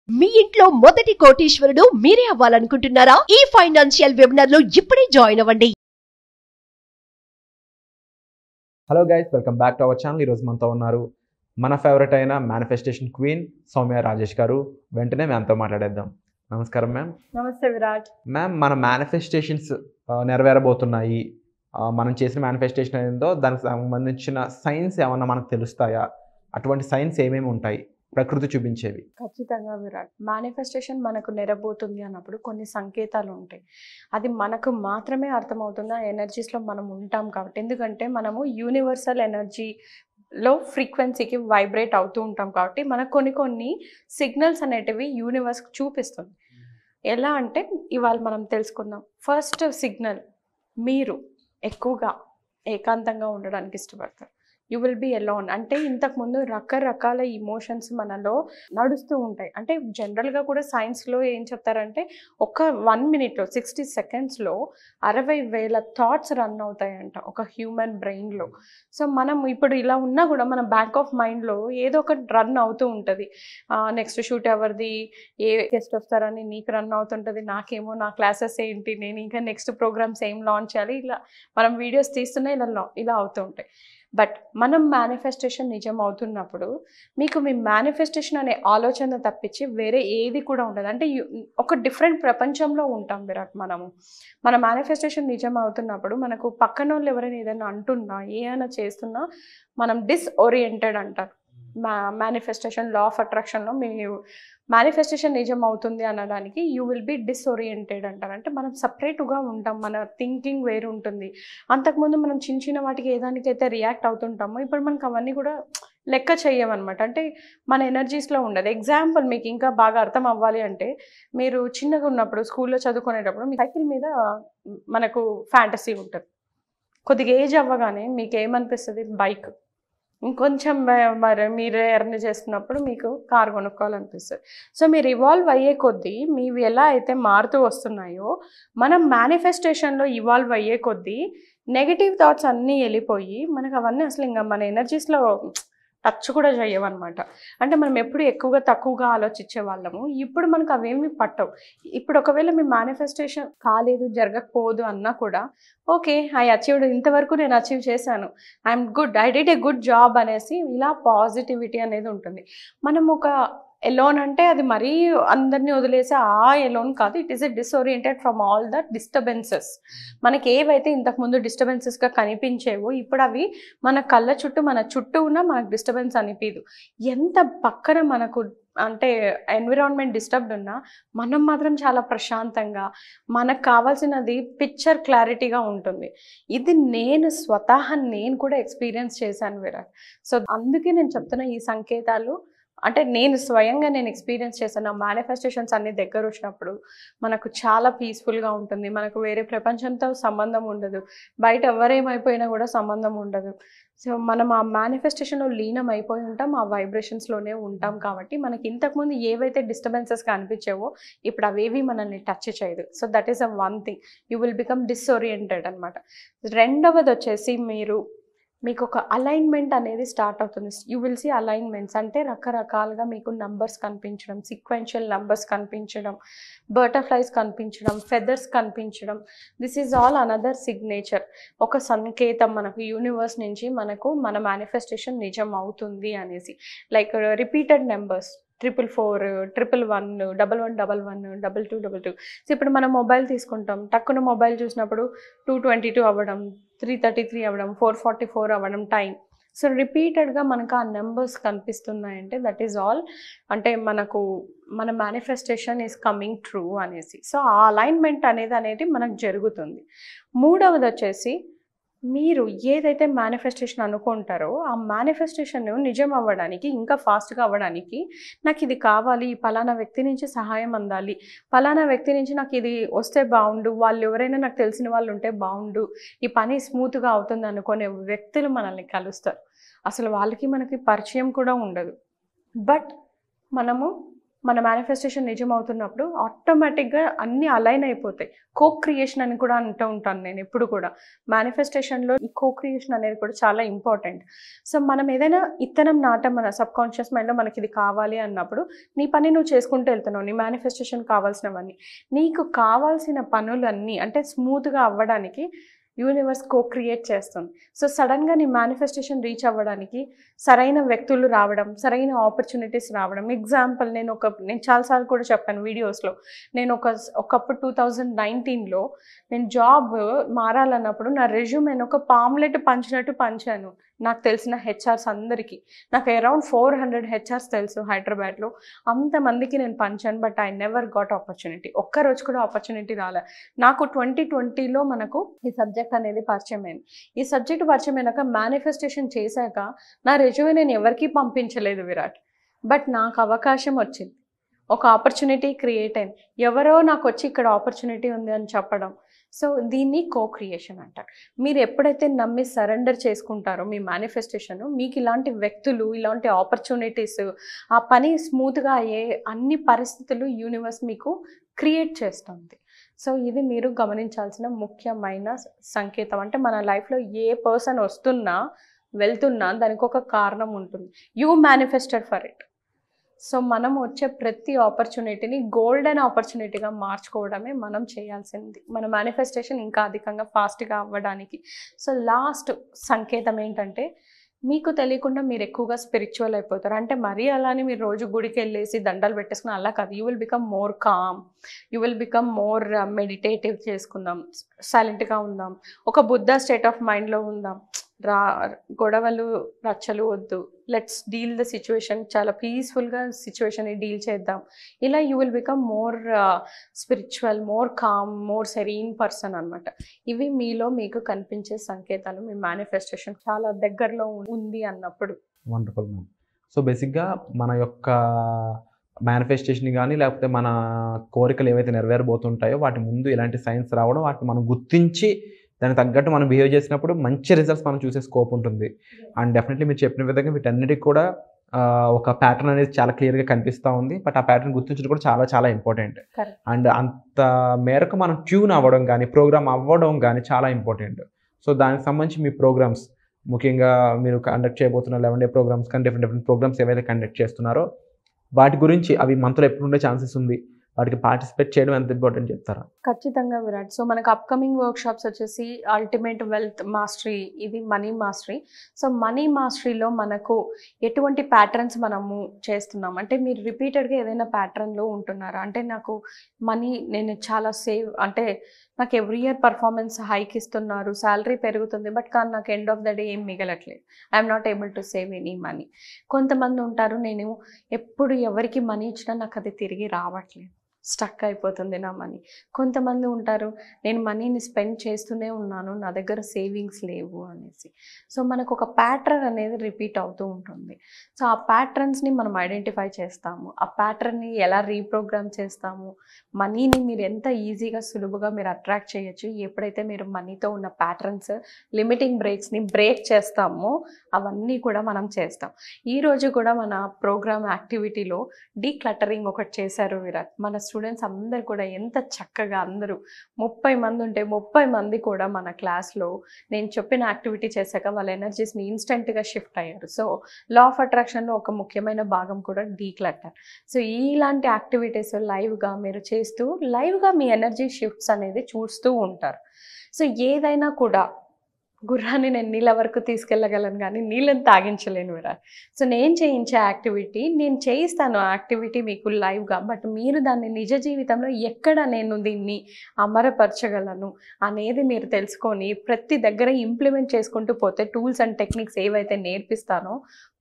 మీ ఇంట్లో మొదటి కోటీశ్వరుడు మీరే అవ్వాలనుకుంటున్నారా? ఈ ఫైనాన్షియల్ వెబినార్ లో ఇప్పుడే జాయిన్ అవ్వండి. Hello guys, welcome back to our channel. ఈరోజు మనతో ఉన్నారు మన ఫేవరెట్ అయిన మేనిఫెస్టేషన్ క్వీన్ సౌమ్య రాజేష్ గారు. వెంటనే మ్యామ్తో మాట్లాడేద్దాం. నమస్కారం మ్యామ్. నమస్తే విరాట్. మ్యామ్, మన మేనిఫెస్టేషన్స్ నెరవేరబోతున్నాయి. మనం చేసిన మేనిఫెస్టేషన్ ఏందో దానికి సంబంధించిన సైన్స్ ఏమన్నా మనకు తెలుస్తాయా? అటువంటి సైన్స్ ఏమేమి ఉంటాయి ప్రకృతి చూపించేవి? ఖచ్చితంగా విరాట్. మేనిఫెస్టేషన్ మనకు నెరబోతుంది అన్నప్పుడు కొన్ని సంకేతాలు ఉంటాయి. అది మనకు మాత్రమే అర్థమవుతుంది ఆ ఎనర్జీస్లో మనం ఉంటాం కాబట్టి. ఎందుకంటే మనము యూనివర్సల్ ఎనర్జీలో ఫ్రీక్వెన్సీకి వైబ్రేట్ అవుతూ ఉంటాం కాబట్టి మనకు కొన్ని సిగ్నల్స్ అనేటివి యూనివర్స్ చూపిస్తుంది. ఎలా అంటే ఇవాళ మనం తెలుసుకుందాం. ఫస్ట్ సిగ్నల్, మీరు ఎక్కువగా ఏకాంతంగా ఉండడానికి ఇష్టపడతారు. You will be alone. అంటే ఇంతకుముందు రకరకాల ఇమోషన్స్ మనలో నడుస్తూ ఉంటాయి. అంటే జనరల్గా కూడా సైన్స్లో ఏం చెప్తారంటే ఒక 1 మినిట్లో 60 సెకండ్స్లో 60,000 థాట్స్ రన్ అవుతాయంట ఒక హ్యూమన్ బ్రెయిన్లో. సో మనం ఇప్పుడు ఇలా ఉన్నా కూడా మన బ్యాక్ ఆఫ్ మైండ్లో ఏదో ఒకటి రన్ అవుతూ ఉంటుంది. నెక్స్ట్ షూట్ ఎవరిది, ఏ గెస్ట్ వస్తారని నీకు రన్ అవుతుంటుంది, నాకేమో నా క్లాసెస్ ఏంటి, నేను ఇంకా నెక్స్ట్ ప్రోగ్రామ్స్ ఏం లాంచ్ చేయాలి, ఇలా మనం వీడియోస్ తీస్తున్నా ఇలా అవుతూ ఉంటాయి. బట్ మనం మేనిఫెస్టేషన్ నిజం అవుతున్నప్పుడు మీకు మీ మేనిఫెస్టేషన్ అనే ఆలోచన తప్పించి వేరే ఏది కూడా ఉండదు. అంటే ఒక డిఫరెంట్ ప్రపంచంలో ఉంటాం విరాట్. మన మేనిఫెస్టేషన్ నిజం అవుతున్నప్పుడు మనకు పక్కన వాళ్ళు ఎవరైనా ఏదైనా అంటున్నా ఏమైనా చేస్తున్నా మనం డిస్ఓరియంటెడ్ అంటారు. మేనిఫెస్టేషన్ లా ఆఫ్ అట్రాక్షన్లో మీ మేనిఫెస్టేషన్ నిజం అవుతుంది అనడానికి యూ విల్ బీ డిస్ఓరియంటెడ్ అంటారు. అంటే మనం సపరేట్గా ఉంటాం, మన థింకింగ్ వేరు ఉంటుంది. అంతకుముందు మనం చిన్న వాటికి ఏదానికైతే రియాక్ట్ అవుతుంటామో ఇప్పుడు మనకు అవన్నీ కూడా లెక్క చేయమన్నమాట. అంటే మన ఎనర్జీస్లో ఉండదు. ఎగ్జాంపుల్ మీకు ఇంకా బాగా అర్థం అవ్వాలి అంటే, మీరు చిన్నగా ఉన్నప్పుడు స్కూల్లో చదువుకునేటప్పుడు మీ సైకిల్ మీద మనకు ఫ్యాంటసీ ఉంటుంది. కొద్దిగా ఏజ్ అవ్వగానే మీకు ఏమనిపిస్తుంది? బైక్. ఇంకొంచెం మరి మీరు ఎర్న్ చేస్తున్నప్పుడు మీకు కారు కొనుక్కోవాలనిపిస్తుంది. సో మీరు ఇవాల్వ్ అయ్యే కొద్దీ మీవి ఎలా అయితే మారుతూ వస్తున్నాయో మనం మేనిఫెస్టేషన్లో ఇవాల్వ్ అయ్యే కొద్దీ నెగిటివ్ థాట్స్ అన్నీ వెళ్ళిపోయి మనకు అవన్నీ అసలు ఇంకా మన ఎనర్జీస్లో టచ్ కూడా చేయవన్నమాట. అంటే మనం ఎప్పుడు ఎక్కువగా తక్కువగా ఆలోచించే వాళ్ళము. ఇప్పుడు మనకు అవేమి పట్టవు. ఇప్పుడు ఒకవేళ మీ మేనిఫెస్టేషన్ కాలేదు, జరగకపోదు అన్నా కూడా ఓకే, ఐ అచీవ్డ్, ఇంతవరకు నేను అచీవ్ చేశాను, I'm good, I did a good job అనేసి ఇలా పాజిటివిటీ అనేది ఉంటుంది. మనం ఒక ఎలోన్ అంటే అది మరీ అందరినీ వదిలేసి ఎలోన్ కాదు. It is a disoriented from all the disturbances. మనకి ఏవైతే ఇంతకుముందు డిస్టర్బెన్సెస్గా కనిపించేవో ఇప్పుడు అవి మన కళ్ళ చుట్టూ మన చుట్టూ ఉన్న మనకు డిస్టర్బెన్స్ అనిపించదు. ఎంత పక్కన మనకు అంటే ఎన్విరాన్మెంట్ డిస్టర్బ్డ్ ఉన్నా మనం మాత్రం చాలా ప్రశాంతంగా మనకు కావాల్సినది పిక్చర్ క్లారిటీగా ఉంటుంది. ఇది నేను కూడా ఎక్స్పీరియన్స్ చేశాను విరాట్. సో అందుకే నేను చెప్తున్న ఈ సంకేతాలు అంటే నేను స్వయంగా ఎక్స్పీరియన్స్ చేశాను. మేనిఫెస్టేషన్స్ అన్ని దగ్గర వచ్చినప్పుడు మనకు చాలా పీస్ఫుల్గా ఉంటుంది. మనకు వేరే ప్రపంచంతో సంబంధం ఉండదు, బయట ఎవరేమైపోయినా కూడా సంబంధం ఉండదు. సో మనం ఆ మేనిఫెస్టేషన్లో లీనం అయిపోయి ఉంటాం, ఆ వైబ్రేషన్స్లోనే ఉంటాం. కాబట్టి మనకి ఇంతకుముందు ఏవైతే డిస్టర్బెన్సెస్ కనిపించావో ఇప్పుడు అవేవి మనల్ని టచ్ చేయదు. So that is a one thing, you will become disoriented అనమాట. రెండవది వచ్చేసి మీకు ఒక అలైన్మెంట్ అనేది స్టార్ట్ అవుతుంది. You will see alignments. అంటే రకరకాలుగా మీకు నంబర్స్ కనిపించడం, సీక్వెన్షియల్ నంబర్స్ కనిపించడం, బటర్ఫ్లైస్ కనిపించడం, ఫెదర్స్ కనిపించడం. This is all another signature, ఒక సంకేతం మనకు యూనివర్స్ నుంచి మనకు మన మేనిఫెస్టేషన్ నిజం అవుతుంది అనేసి. Like repeated numbers 444, 111, 1111, 2222. సో ఇప్పుడు మనం మొబైల్ తీసుకుంటాం, టక్కున మొబైల్ చూసినప్పుడు 222 అవ్వడం, 333 అవ్వడం, 444 అవ్వడం టైం. సో రిపీటెడ్గా మనకు ఆ నెంబర్స్ కనిపిస్తున్నాయంటే దట్ ఈజ్ ఆల్ అంటే మన మేనిఫెస్టేషన్ ఈజ్ కమింగ్ ట్రూ అనేసి. సో ఆ అలైన్మెంట్ అనేది మనకు జరుగుతుంది. మూడవది వచ్చేసి మీరు ఏదైతే మేనిఫెస్టేషన్ అనుకుంటారో ఆ మేనిఫెస్టేషన్ నిజం అవ్వడానికి, ఇంకా ఫాస్ట్గా అవ్వడానికి, నాకు ఇది కావాలి, ఈ పలానా వ్యక్తి నుంచి సహాయం అందాలి, పలానా వ్యక్తి నుంచి నాకు ఇది వస్తే బాగుండు, వాళ్ళు ఎవరైనా నాకు తెలిసిన వాళ్ళు ఉంటే బాగుండు, ఈ పని స్మూత్గా అవుతుంది అనుకునే వ్యక్తులు మనల్ని కలుస్తారు. అసలు వాళ్ళకి మనకి పరిచయం కూడా ఉండదు. బట్ మనము మన మేనిఫెస్టేషన్ నిజం అవుతున్నప్పుడు ఆటోమేటిక్గా అన్నీ అలైన్ అయిపోతాయి. క్రియేషన్ అని కూడా అంటూ ఉంటాను నేను ఎప్పుడు కూడా. మేనిఫెస్టేషన్లో ఈ క్రియేషన్ అనేది కూడా చాలా ఇంపార్టెంట్. సో మనం ఏదైనా ఇత్తనం నాటం మన సబ్కాన్షియస్ మైండ్లో మనకి ఇది కావాలి అన్నప్పుడు నీ పని నువ్వు చేసుకుంటూ వెళ్తున్నావు. నీ మేనిఫెస్టేషన్ కావాల్సినవన్నీ, నీకు కావాల్సిన పనులన్నీ అంటే స్మూత్గా అవ్వడానికి యూనివర్స్ క్రియేట్ చేస్తుంది. సో సడన్గా నీ మేనిఫెస్టేషన్ రీచ్ అవ్వడానికి సరైన వ్యక్తులు రావడం, సరైన ఆపర్చునిటీస్ రావడం. ఎగ్జాంపుల్ నేను చాలాసార్లు కూడా చెప్పాను వీడియోస్లో. నేను ఒకప్పుడు 2019లో నేను జాబ్ మారాలన్నప్పుడు నా రెజ్యూమేని ఒక పాంప్లెట్ పంచినట్టు పంచాను నాకు తెలిసిన హెచ్ఆర్స్ అందరికీ. నాకు అరౌండ్ 400 హెచ్ఆర్స్ తెలుసు హైదరాబాద్లో. అంతమందికి నేను పంచాను. But I never got opportunity. ఒక్కరోజు కూడా ఆపర్చునిటీ రాలే. నాకు 2020లో మనకు ఈ సబ్జెక్ట్ అనేది పరిచయం అయింది. ఈ సబ్జెక్ట్ పరిచయం అయినాక మేనిఫెస్టేషన్ చేశాక నా రెజ్యూమే నేను ఎవరికీ పంపించలేదు విరాట్. బట్ నాకు అవకాశం వచ్చింది, ఒక ఆపర్చునిటీ క్రియేట్ అయింది. ఎవరో నాకు వచ్చి ఇక్కడ ఆపర్చునిటీ ఉంది అని చెప్పడం. సో దీన్ని క్రియేషన్ అంటారు. మీరు ఎప్పుడైతే నమ్మి సరెండర్ చేసుకుంటారో మీ మేనిఫెస్టేషన్, మీకు ఇలాంటి వ్యక్తులు, ఇలాంటి ఆపర్చునిటీస్, ఆ పని స్మూత్గా అయ్యే అన్ని పరిస్థితులు యూనివర్స్ మీకు క్రియేట్ చేస్తుంది. సో ఇది మీరు గమనించాల్సిన ముఖ్యమైన సంకేతం. అంటే మన లైఫ్లో ఏ పర్సన్ వస్తున్నా వెళ్తున్నా దానికి ఒక కారణం ఉంటుంది. You manifested for it. So మనం వచ్చే ప్రతి ఆపర్చునిటీని గోల్డెన్ ఆపర్చునిటీగా మార్చుకోవడమే మనం చేయాల్సింది, మన మేనిఫెస్టేషన్ ఇంకా అధికంగా ఫాస్ట్గా అవ్వడానికి. సో లాస్ట్ సంకేతం ఏంటంటే, మీకు తెలియకుండా మీరు ఎక్కువగా స్పిరిచువల్ అయిపోతారు. అంటే మరీ అలానే మీరు రోజు గుడికి వెళ్ళేసి దండాలు పెట్టేసుకుని అలా కాదు. You will become more calm, you will become more meditative చేసుకుందాం, సైలెంట్గా ఉందాం, ఒక బుద్ధ స్టేట్ ఆఫ్ మైండ్లో ఉందాం. గొడవలు రచ్చలు వద్దు, లెట్స్ డీల్ ద సిచ్యువేషన్, చాలా పీస్ఫుల్గా సిచ్యువేషన్ని డీల్ చేద్దాం. ఇలా you will become more spiritual, more calm, more serene person అనమాట. ఇవి మీలో మీకు కనిపించే సంకేతాలు మీ మేనిఫెస్టేషన్ చాలా దగ్గరలో ఉంది అన్నప్పుడు. Wonderful ma'am. సో బేసిక్గా మన యొక్క మేనిఫెస్టేషన్ కానీ లేకపోతే మన కోరికలు ఏవైతే నెరవేరబోతుంటాయో వాటి ముందు ఇలాంటి సైన్స్ రావడం, వాటిని మనం గుర్తించి దానికి తగ్గట్టు మనం బిహేవ్ చేసినప్పుడు మంచి రిజల్ట్స్ మనం చూసే స్కోప్ ఉంటుంది. అండ్ డెఫినెట్లీ మీరు చెప్పిన విధంగా వీటన్నిటికి కూడా ఒక ప్యాటర్న్ అనేది చాలా క్లియర్గా కనిపిస్తూ ఉంది. బట్ ఆ ప్యాటర్న్ గుర్తించడం కూడా చాలా చాలా ఇంపార్టెంట్. అండ్ అంత మేరకు మనం ట్యూన్ అవ్వడం కానీ ప్రోగ్రామ్ అవ్వడం కానీ చాలా ఇంపార్టెంట్. సో దానికి సంబంధించి మీ ప్రోగ్రామ్స్, ముఖ్యంగా మీరు కండక్ట్ చేయబోతున్న 11 డే ప్రోగ్రామ్స్ కానీ డిఫరెంట్ ప్రోగ్రామ్స్ ఏవైతే కండక్ట్ చేస్తున్నారో వాటి గురించి, అవి మంత్లో ఎప్పుడు ఉండే ఛాన్సెస్ ఉంది, వాటికి పార్టిసిపేట్ చేయడం ఎంత ఇంపార్టెంట్ చెప్తారా? ఖచ్చితంగా విరాట్. సో మనకు అప్కమింగ్ వర్క్షాప్స్ వచ్చేసి అల్టిమేట్ వెల్త్ మాస్టరీ, ఇది మనీ మాస్టరీ. సో మనీ మాస్టరీలో మనకు ఎటువంటి ప్యాటర్న్స్ మనము చేస్తున్నాం అంటే, మీరు రిపీటెడ్గా ఏదైనా ప్యాటర్న్లో ఉంటున్నారా అంటే, నాకు మనీ నేను చాలా సేవ్ అంటే నాకు ఎవ్రీ ఇయర్ పర్ఫార్మెన్స్ హైక్ ఇస్తున్నారు, శాలరీ పెరుగుతుంది, బట్ కానీ నాకు ఎండ్ ఆఫ్ ద డే ఏం మిగలట్లేదు, I'm not able to save any money. కొంతమంది ఉంటారు, నేను ఎప్పుడు ఎవరికి మనీ ఇచ్చినా నాకు అది తిరిగి రావట్లేదు, స్టక్ అయిపోతుంది నా మనీ. కొంతమంది ఉంటారు, నేను మనీని స్పెండ్ చేస్తూనే ఉన్నాను, నా దగ్గర సేవింగ్స్ లేవు అనేసి. సో మనకు ఒక ప్యాటర్న్ అనేది రిపీట్ అవుతూ ఉంటుంది. సో ఆ ప్యాటర్న్స్ని మనం ఐడెంటిఫై చేస్తాము, ఆ ప్యాటర్న్ని ఎలా రీప్రోగ్రామ్ చేస్తాము, మనీని మీరు ఎంత ఈజీగా సులువుగా మీరు అట్రాక్ట్ చేయొచ్చు. ఎప్పుడైతే మీరు మనీతో ఉన్న ప్యాటర్న్స్, లిమిటింగ్ బ్రేక్స్ని బ్రేక్ చేస్తామో అవన్నీ కూడా మనం చేస్తాం. ఈరోజు కూడా మన ప్రోగ్రామ్ యాక్టివిటీలో డీక్లటరింగ్ ఒకటి చేశారు విరాట్. మన స్టూడెంట్స్ అందరు కూడా ఎంత చక్కగా, అందరూ 30 మంది ఉంటే 30 మంది కూడా మన క్లాస్లో నేను చెప్పిన యాక్టివిటీ చేశాక వాళ్ళ ఎనర్జీస్ని ఇన్స్టెంట్గా షిఫ్ట్ అయ్యారు. సో లా ఆఫ్ అట్రాక్షన్లో ఒక ముఖ్యమైన భాగం కూడా డీక్లటర్. సో ఇలాంటి యాక్టివిటీస్ లైవ్గా మీరు చేస్తూ లైవ్గా మీ ఎనర్జీ షిఫ్ట్స్ అనేది చూస్తూ ఉంటారు. సో ఏదైనా కూడా గుర్రాన్ని నేను నీళ్ళ వరకు తీసుకెళ్ళగలను కానీ నీళ్ళని తాగించలేను విరాట్. సో నేను చేయించే యాక్టివిటీ నేను చేయిస్తాను, ఆ యాక్టివిటీ మీకు లైవ్గా. బట్ మీరు దాన్ని నిజ జీవితంలో ఎక్కడ నేను దీన్ని అమరపరచగలను అనేది మీరు తెలుసుకొని ప్రతి దగ్గర ఇంప్లిమెంట్ చేసుకుంటూ పోతే టూల్స్ అండ్ టెక్నిక్స్ ఏవైతే నేర్పిస్తానో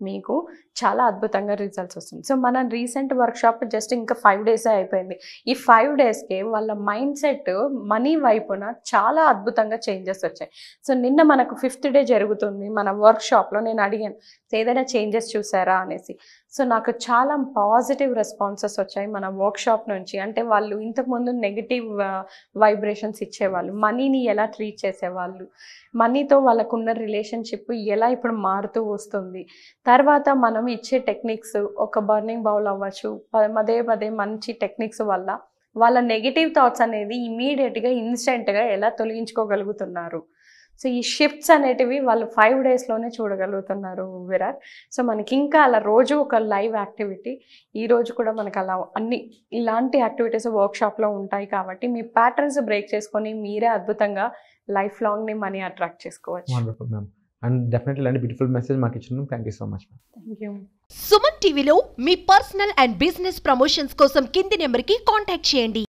మీకు చాలా అద్భుతంగా రిజల్ట్స్ వస్తుంది. సో మన రీసెంట్ వర్క్షాప్ జస్ట్ ఇంకా 5 డేసే అయిపోయింది. ఈ 5 డేస్కే వాళ్ళ మైండ్ సెట్ మనీ వైపున చాలా అద్భుతంగా చేంజెస్ వచ్చాయి. సో నిన్న మనకు 5th డే జరుగుతుంది మన వర్క్షాప్లో. నేను అడిగాను ఏదైనా చేంజెస్ చూసారా అనేసి. సో నాకు చాలా పాజిటివ్ రెస్పాన్సెస్ వచ్చాయి మన వర్క్షాప్ నుంచి. అంటే వాళ్ళు ఇంతకుముందు నెగిటివ్ వైబ్రేషన్స్ ఇచ్చేవాళ్ళు, మనీని ఎలా ట్రీట్ చేసేవాళ్ళు, మనీతో వాళ్ళకున్న రిలేషన్షిప్ ఎలా ఇప్పుడు మారుతూ వస్తుంది, తర్వాత మనం ఇచ్చే టెక్నిక్స్, ఒక బర్నింగ్ బౌల్ అవ్వచ్చు, పదే పదే మంచి టెక్నిక్స్ వల్ల వాళ్ళ నెగిటివ్ థాట్స్ అనేది ఇమీడియట్గా ఇన్స్టెంట్గా ఎలా తొలగించుకోగలుగుతున్నారు. సో ఈ షిఫ్ట్స్ అనేటివి వాళ్ళు 5 డేస్లోనే చూడగలుగుతున్నారు విరాట్. సో మనకి ఇంకా అలా రోజు ఒక లైవ్ యాక్టివిటీ, ఈ రోజు కూడా మనకు అలా అన్ని ఇలాంటి యాక్టివిటీస్ వర్క్షాప్లో ఉంటాయి కాబట్టి మీ ప్యాటర్న్స్ బ్రేక్ చేసుకొని మీరే అద్భుతంగా లైఫ్ లాంగ్ని మనీ అట్రాక్ట్ చేసుకోవచ్చు. Wonderful ma'am. అండ్ డెఫినెట్లీ ఇలాంటి బ్యూటిఫుల్ మెసేజ్ మాకు ఇచ్చినందుకు thank you so much ma'am. Thank you. Suman టీవీలో మీ పర్సనల్ అండ్ బిజినెస్ ప్రమోషన్స్ కోసం కింది నెంబర్కి కాంటాక్ట్ చేయండి.